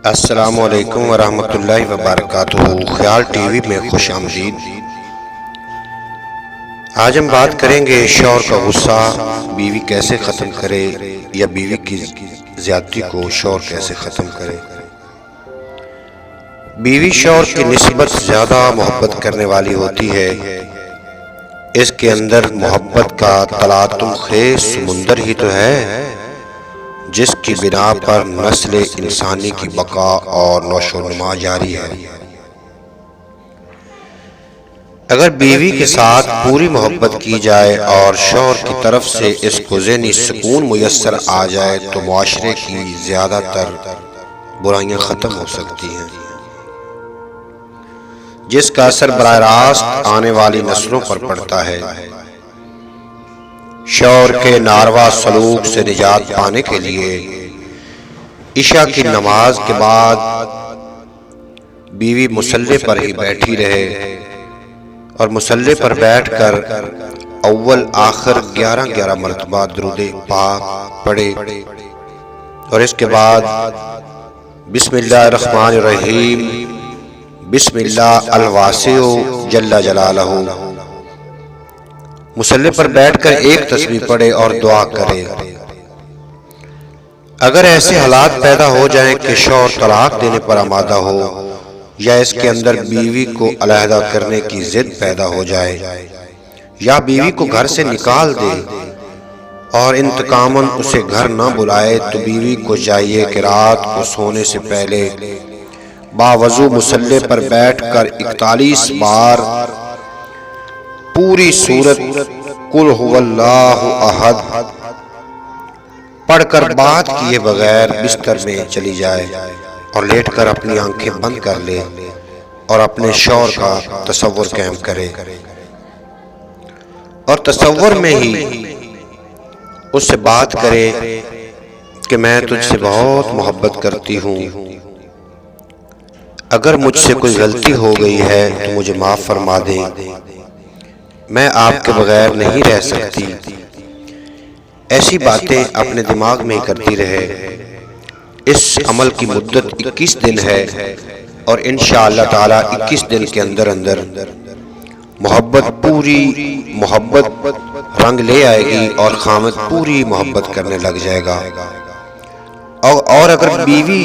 السلام علیکم ورحمۃ اللہ وبرکاتہ۔ خیال ٹی وی میں خوش آمدید۔ آج ہم بات کریں گے شوہر کا غصہ بیوی کیسے ختم کرے، یا بیوی کی زیادتی کو شوہر کیسے ختم کرے۔ بیوی شوہر کی نسبت زیادہ محبت کرنے والی ہوتی ہے۔ اس کے اندر محبت کا تلاطم خیز سمندر ہی تو ہے، جس کی بنا پر نسل انسانی کی بقا اور نشو و نما جاری ہے۔ اگر بیوی کے ساتھ پوری محبت کی جائے اور شوہر کی طرف سے اس کو ذہنی سکون میسر آ جائے تو معاشرے کی زیادہ تر برائیاں ختم ہو سکتی ہیں، جس کا اثر براہ راست آنے والی نسلوں پر پڑتا ہے۔ شوہر کے ناروا سلوک سے نجات پانے کے لیے عشاء کی نماز کے بعد بیوی مصلی پر ہی بیٹھی رہے اور مصلی پر بیٹھ کر اول آخر 11 مرتبہ درود پاک پڑھے، اور اس کے بعد بسم اللہ الرحمن الرحیم، بسم اللہ الواسع جل جلالہ، مصلی پر بیٹھ کر ایک تسبیح پڑھے اور دعا کرے۔ اگر ایسے حالات پیدا ہو جائیں کہ شوہر طلاق دینے پر آمادہ ہو، یا اس کے اندر بیوی کو علیحدہ کرنے کی ضد پیدا ہو جائے، یا بیوی کو گھر سے نکال دے اور انتقاماً اسے گھر نہ بلائے، تو بیوی کو چاہیے کہ رات کو سونے سے پہلے باوضو مصلی پر بیٹھ کر 41 بار پوری سورت قل هو اللہ احد پڑھ کر بات کیے بغیر بستر میں چلی جائے اور لیٹ کر اپنی آنکھیں بند کر لے اور اپنے شوہر کا تصور قائم کرے، اور تصور میں ہی اس سے بات کرے کہ میں تجھ سے بہت محبت کرتی ہوں، اگر مجھ سے کوئی غلطی ہو گئی ہے تو مجھے معاف فرما دیں، میں آپ کے بغیر نہیں رہ سکتی۔ ایسی باتیں اپنے دماغ میں کرتی رہے۔ اس عمل کی مدت 21 دن ہے، اور انشاءاللہ تعالی 21 دن کے اندر پوری محبت رنگ لے آئے گی اور خامد پوری محبت کرنے لگ جائے گا۔ اور اگر بیوی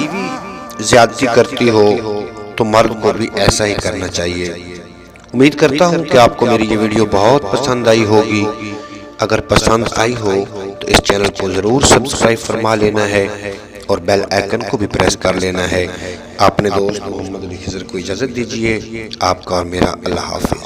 زیادتی کرتی ہو تو مرد کو بھی ایسا ہی کرنا چاہیے۔ امید کرتا ہوں کہ آپ کو میری یہ ویڈیو بہت پسند آئی ہوگی۔ اگر پسند آئی ہو تو اس چینل کو ضرور سبسکرائب فرما لینا ہے اور بیل آئیکن کو بھی پریس کر لینا ہے۔ اپنے دوست محمد علی خضر کو اجازت دیجیے۔ آپ کا اور میرا اللہ حافظ۔